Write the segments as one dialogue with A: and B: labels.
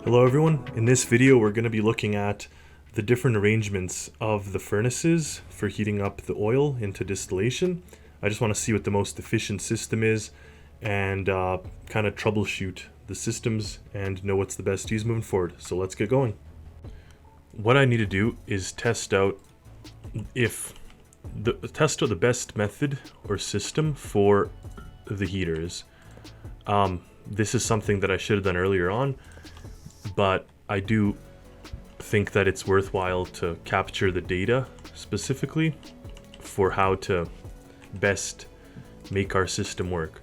A: Hello everyone, in this video we're going to be looking at the different arrangements of the furnaces for heating up the oil into distillation. I just want to see what the most efficient system is and kind of troubleshoot the systems and know what's the best to use moving forward. So let's get going. What I need to do is test out the best method or system for the heaters. This is something that I should have done earlier on, but I do think that it's worthwhile to capture the data specifically for how to best make our system work.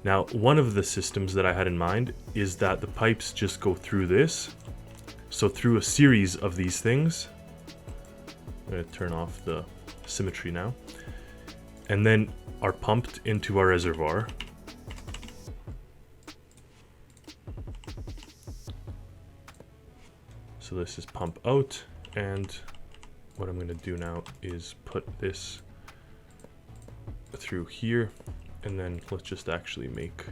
A: Now, one of the systems that I had in mind is that the pipes just go through this. So through a series of these things, I'm going to turn off the symmetry now, and then are pumped into our reservoir. So this is pump out, and what I'm going to do now is put this through here, and then let's just actually make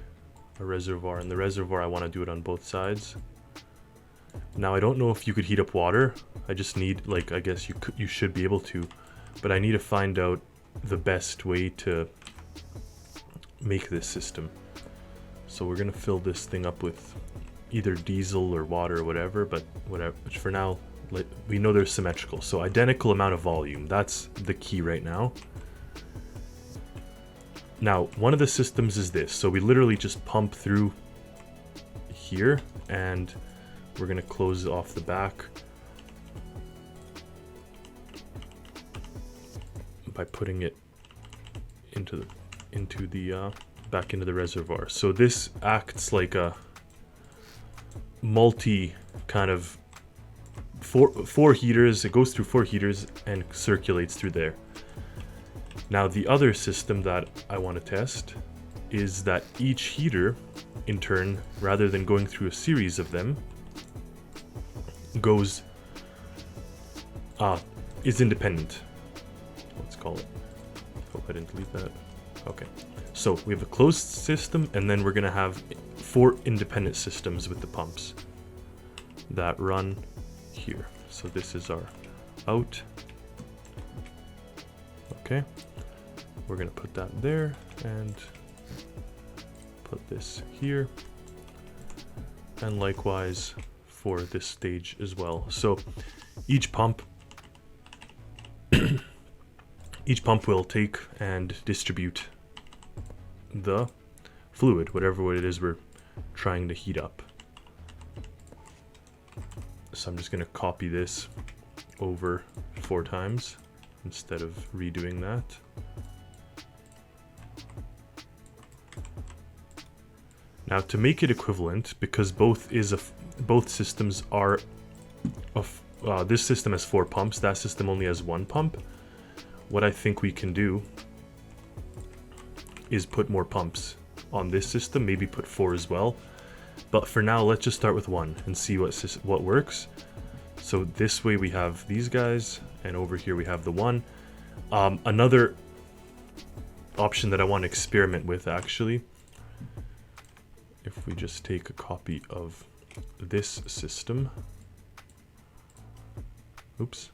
A: a reservoir. In the reservoir I want to do it on both sides. Now I don't know if you could heat up water. I just need, like, I guess you should be able to, but I need to find out the best way to make this system. So we're going to fill this thing up with either diesel or water or whatever, but whatever. For now, we know they're symmetrical, so identical amount of volume. That's the key right now. Now, one of the systems is this. So we literally just pump through here, and we're going to close off the back by putting it into the back into the reservoir. So this acts like a multi kind of four heaters. It goes through 4 heaters and circulates through there. Now the other system that I want to test is that each heater in turn, rather than going through a series of them, is independent. Let's call it. Hope I didn't delete that. Okay. So we have a closed system, and then we're going to have 4 independent systems with the pumps that run here. So this is our out. Okay. We're going to put that there and put this here. And likewise for this stage as well. So each pump will take and distribute the fluid, whatever it is we're trying to heat up. So I'm just going to copy this over 4 times instead of redoing that. Now to make it equivalent, because both systems are this system has 4 pumps, that system only has 1 pump. What I think we can do is put more pumps on this system, maybe put 4 as well. But for now, let's just start with 1 and see what works. So this way we have these guys, and over here we have the 1. Another option that I want to experiment with, actually, if we just take a copy of this system. Oops,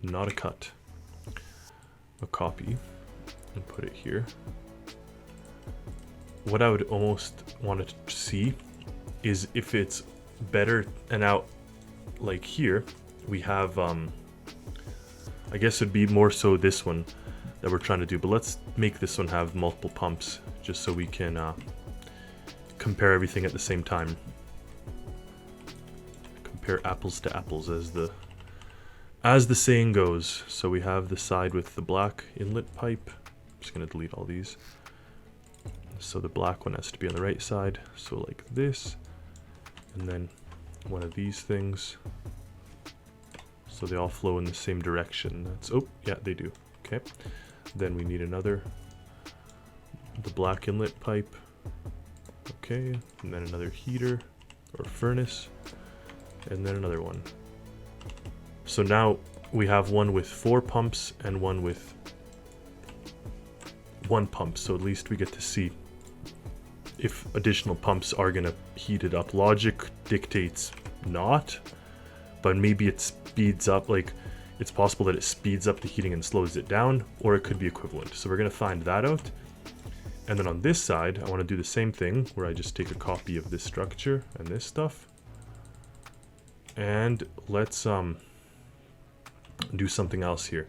A: not a cut. A copy, and put it here. What I would almost want to see is if it's better, and out like here we have I guess it'd be more so this one that we're trying to do, but let's make this one have multiple pumps just so we can compare everything at the same time. Compare apples to apples, as the saying goes. So we have the side with the black inlet pipe. I'm just going to delete all these. So the black one has to be on the right side, so like this, and then one of these things, so they all flow in the same direction. That's, oh yeah, they do. Okay, then we need the black inlet pipe. Okay, and then another heater or furnace, and then another one. So now we have one with 4 pumps and one with 1 pump, so at least we get to see if additional pumps are gonna heat it up. Logic dictates not, but maybe it speeds up, like it's possible that it speeds up the heating and slows it down, or it could be equivalent. So we're gonna find that out. And then on this side, I wanna do the same thing where I just take a copy of this structure and this stuff. And let's do something else here.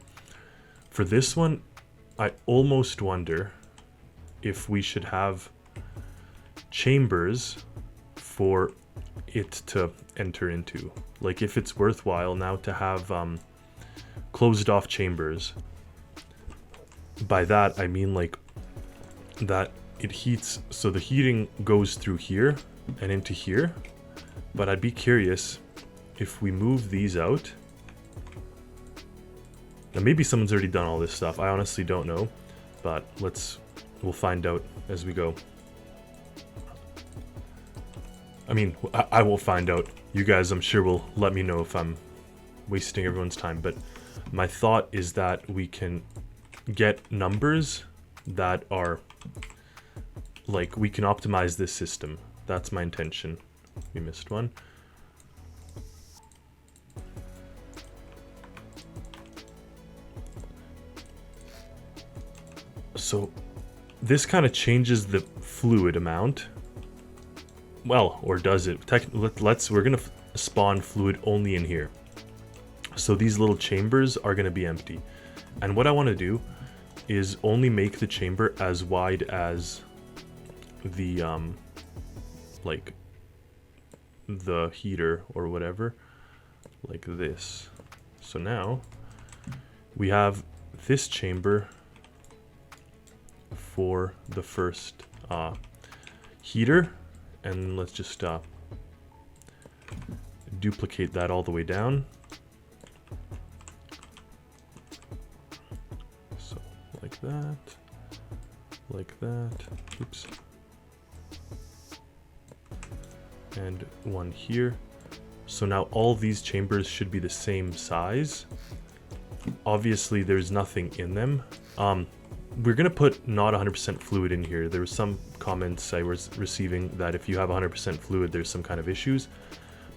A: For this one, I almost wonder if we should have chambers for it to enter into. Like if it's worthwhile now to have closed off chambers. By that I mean like that it heats, so the heating goes through here and into here. But I'd be curious if we move these out. Now maybe someone's already done all this stuff. I honestly don't know, but we'll find out as we go. I mean, I will find out. You guys, I'm sure, will let me know if I'm wasting everyone's time, but my thought is that we can get numbers that are, like, we can optimize this system. That's my intention. We missed one. So this kind of changes the fluid amount. Well, or does it? We're gonna spawn fluid only in here. So these little chambers are gonna be empty. And what I want to do is only make the chamber as wide as the like the heater or whatever, like this. So now we have this chamber for the first heater, and let's just duplicate that all the way down. So like that, like that, oops, and one here. So now all these chambers should be the same size. Obviously there's nothing in them. We're gonna put not 100% fluid in here. There were some comments I was receiving that if you have 100% fluid, there's some kind of issues.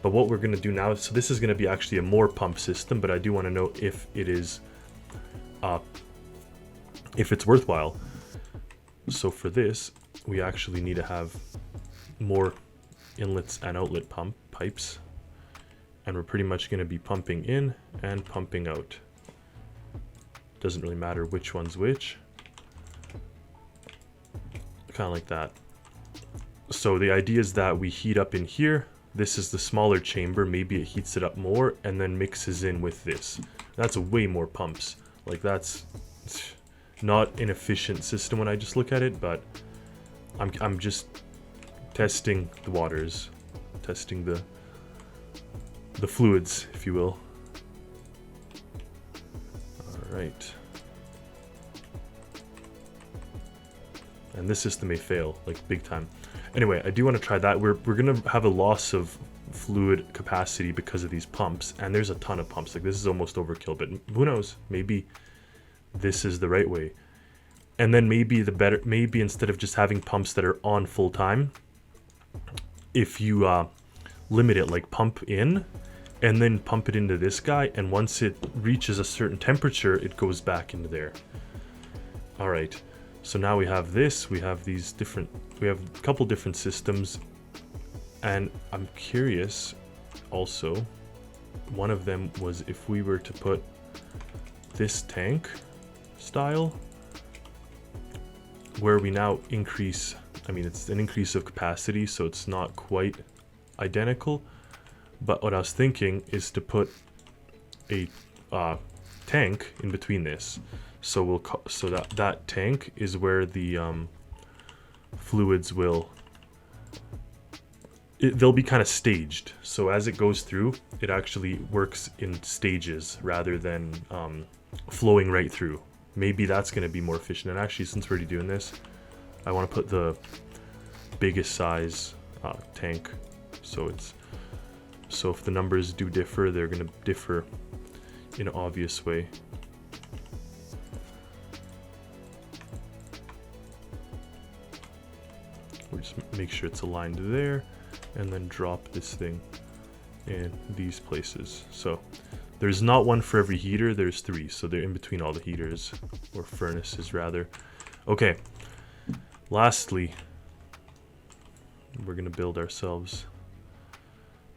A: But what we're gonna do now, so this is gonna be actually a more pump system, but I do want to know if it is, if it's worthwhile. So for this, we actually need to have more inlets and outlet pipes, and we're pretty much gonna be pumping in and pumping out. Doesn't really matter which one's which. Kind of like that. So the idea is that we heat up in here. This is the smaller chamber. Maybe it heats it up more and then mixes in with this. That's way more pumps. Like, that's not an efficient system when I just look at it, but I'm just testing the waters, testing the fluids, if you will. All right. And this system may fail, like, big time. Anyway, I do want to try that. We're gonna have a loss of fluid capacity because of these pumps, and there's a ton of pumps. Like, this is almost overkill, but who knows? Maybe this is the right way. And then maybe maybe instead of just having pumps that are on full time, if you limit it, like pump in and then pump it into this guy, and once it reaches a certain temperature, it goes back into there. All right. So now we have this, we have these different, we have a couple different systems, and I'm curious also, one of them was if we were to put this tank style, where we now increase, I mean, it's an increase of capacity, so it's not quite identical, but what I was thinking is to put a tank in between this. So that tank is where the fluids will, they'll be kind of staged. So as it goes through, it actually works in stages rather than flowing right through. Maybe that's going to be more efficient. And actually, since we're already doing this, I want to put the biggest size tank. So if the numbers do differ, they're going to differ in an obvious way. just make sure it's aligned there, and then drop this thing in these places. So there's not one for every heater, there's 3, so they're in between all the heaters, or furnaces rather. Okay, lastly, we're gonna build ourselves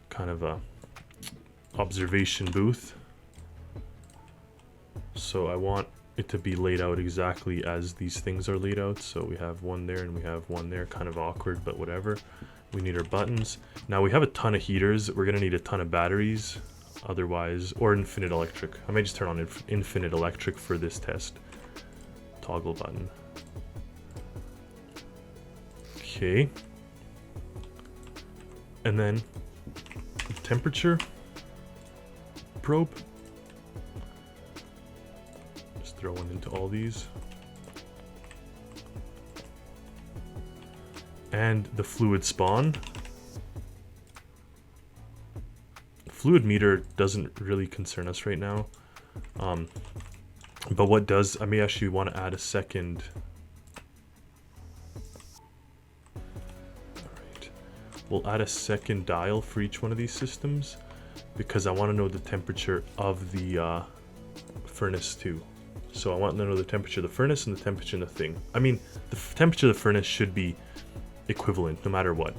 A: kind of a observation booth. So I want it to be laid out exactly as these things are laid out. So we have one there and we have one there, kind of awkward, but whatever. We need our buttons. Now we have a ton of heaters. We're gonna need a ton of batteries otherwise, or infinite electric. I may just turn on infinite electric for this test. Toggle button. Okay. And then temperature probe. Just throw one into all these. And the fluid spawn. Fluid meter doesn't really concern us right now. But what does, I may actually want to add a second. Alright. We'll add a second dial for each one of these systems, because I want to know the temperature of the furnace too. So I want to know the temperature of the furnace and the temperature of the thing. I mean, the temperature of the furnace should be equivalent no matter what.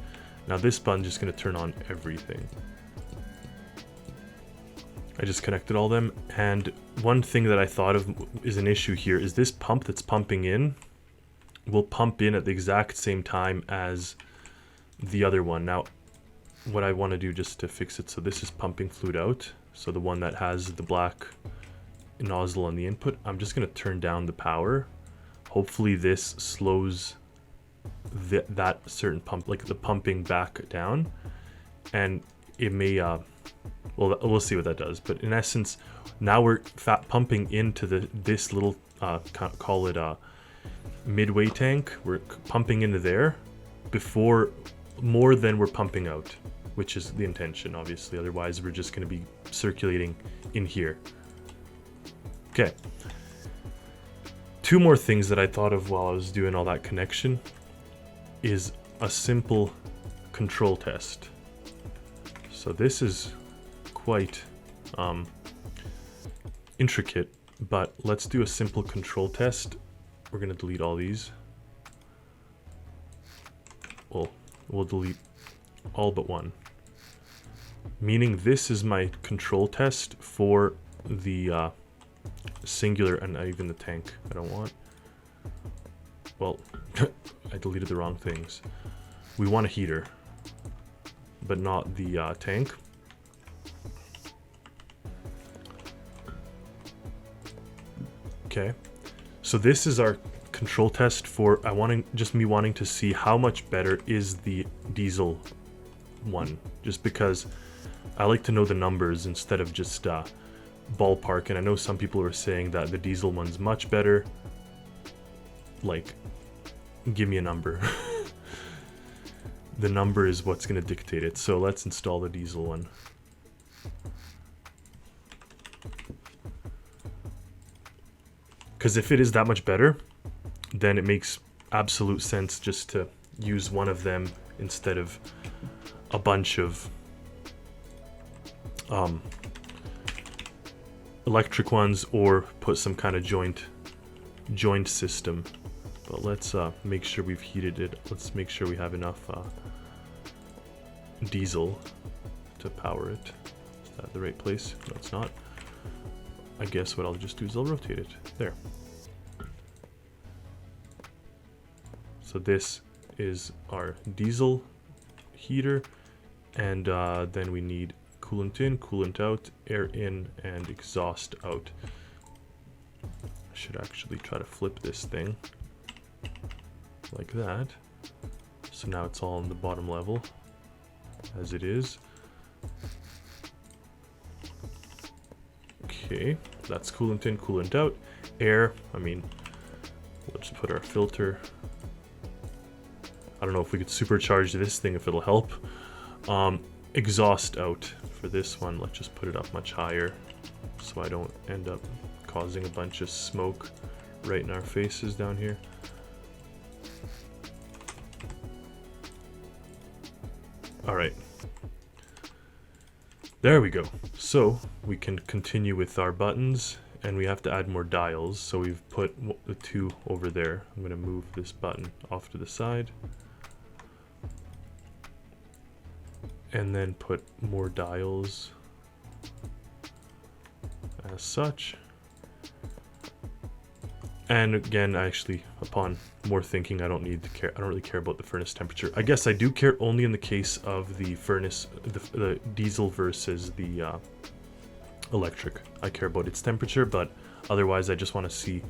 A: Now this button's just going to turn on everything. I just connected all them, and one thing that I thought of is an issue here is this pump that's pumping in will pump in at the exact same time as the other one. Now what I want to do just to fix it, so this is pumping fluid out, so the one that has the black nozzle on the input, I'm just going to turn down the power. Hopefully this slows that certain pump, like the pumping back down, and it may well, we'll see what that does. But in essence, now we're pumping into this little call it a midway tank. We're pumping into there before more than we're pumping out, which is the intention, obviously. Otherwise, we're just going to be circulating in here. Okay. 2 more things that I thought of while I was doing all that connection is a simple control test. So this is quite intricate, but let's do a simple control test. We're going to delete all these. Well, we'll delete all but one. Meaning this is my control test for the singular, and even the tank I don't want. Well, I deleted the wrong things. We want a heater, but not the tank. Okay, so this is our control test for me wanting to see how much better is the diesel one, just because I like to know the numbers instead of just ballpark. And I know some people are saying that the diesel one's much better. Like, give me a number. The number is what's going to dictate it. So let's install the diesel one. Because if it is that much better, then it makes absolute sense just to use one of them instead of a bunch of electric ones, or put some kind of joint system. But let's make sure we've heated it. Let's make sure we have enough diesel to power it. Is that the right place? No, it's not. I guess what I'll just do is I'll rotate it. There. So this is our diesel heater, and then we need coolant in, coolant out, air in, and exhaust out. I should actually try to flip this thing like that. So now it's all on the bottom level as it is. Okay, that's coolant in, coolant out. Air, I mean, we'll just put our filter. I don't know if we could supercharge this thing, if it'll help. Exhaust out for this one. Let's just put it up much higher so I don't end up causing a bunch of smoke right in our faces down here. Alright. There we go. So we can continue with our buttons, and we have to add more dials. So we've put the 2 over there. I'm going to move this button off to the side. And then put more dials as such. And again, actually, upon more thinking, I don't really care about the furnace temperature. I guess I do care only in the case of the furnace, the diesel versus the electric. I care about its temperature, but otherwise I just want to see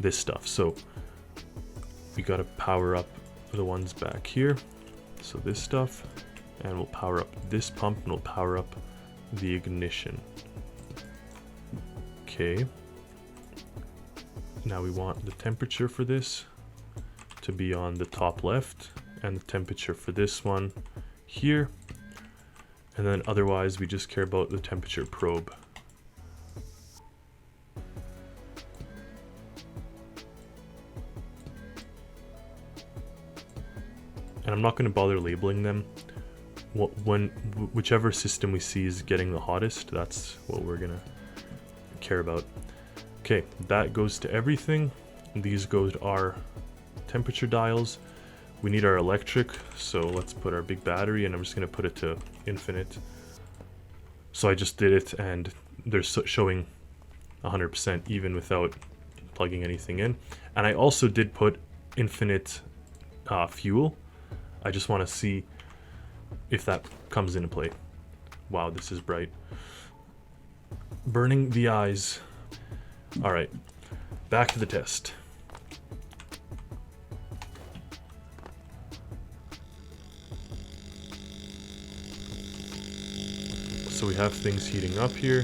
A: this stuff. So we got to power up the ones back here. So this stuff, and we'll power up this pump, and we'll power up the ignition. Okay. Now we want the temperature for this to be on the top left, and the temperature for this one here. And then otherwise we just care about the temperature probe. And I'm not going to bother labeling them. Whichever system we see is getting the hottest, that's what we're going to care about. Okay, that goes to everything. These go to our temperature dials. We need our electric, so let's put our big battery, and I'm just going to put it to infinite. So I just did it, and they're showing 100% even without plugging anything in. And I also did put infinite fuel. I just want to see if that comes into play. Wow, this is bright. Burning the eyes. Alright, back to the test. So we have things heating up here.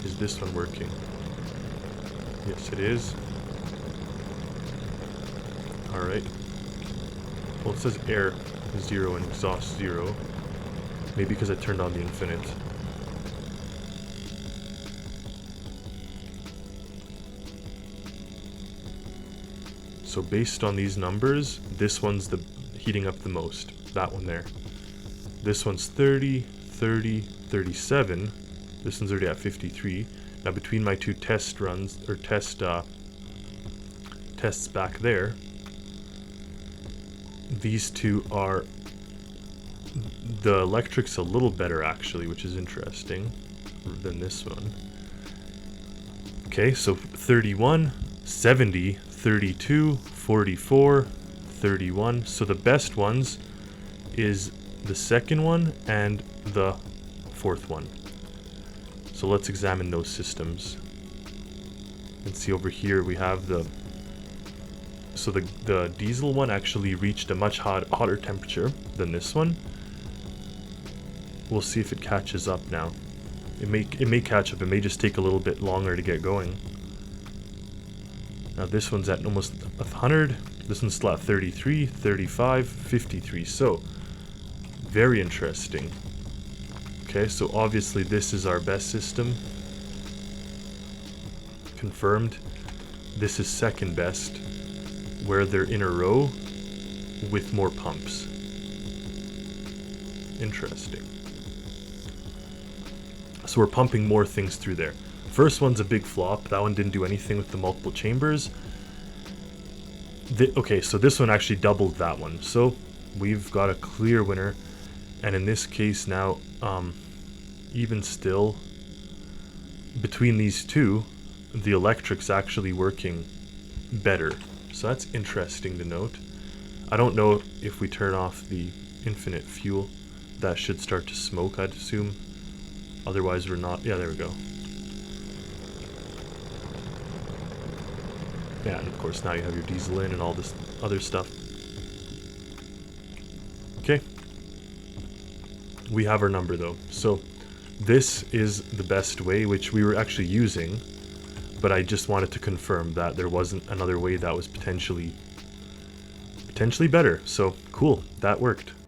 A: Is this one working? Yes, it is. Alright. Well, it says air 0 and exhaust 0. Maybe because I turned on the infinite. So based on these numbers, this one's the heating up the most. That one there. This one's 30, 30, 37. This one's already at 53. Now between my two test runs, or tests back there, these two are, the electric's a little better actually, which is interesting than this one. Okay, so 31, 70, 32, 44, 31. So the best ones is the second one and the fourth one. So let's examine those systems. And see over here we have the, so the diesel one actually reached a much hotter temperature than this one. We'll see if it catches up now. It may catch up, it may just take a little bit longer to get going. Now this one's at almost 100, this one's still at 33, 35, 53, so very interesting. Okay, so obviously this is our best system. Confirmed. This is second best, where they're in a row with more pumps. Interesting. So we're pumping more things through there. First one's a big flop. That one didn't do anything with the multiple chambers. Okay, so this one actually doubled that one. So we've got a clear winner. And in this case now, even still, between these two, the electric's actually working better. So that's interesting to note. I don't know if we turn off the infinite fuel, that should start to smoke, I'd assume. Otherwise we're not. Yeah, there we go. Yeah, and of course now you have your diesel in and all this other stuff. Okay. We have our number though. So this is the best way, which we were actually using, but I just wanted to confirm that there wasn't another way that was potentially better. So cool, that worked.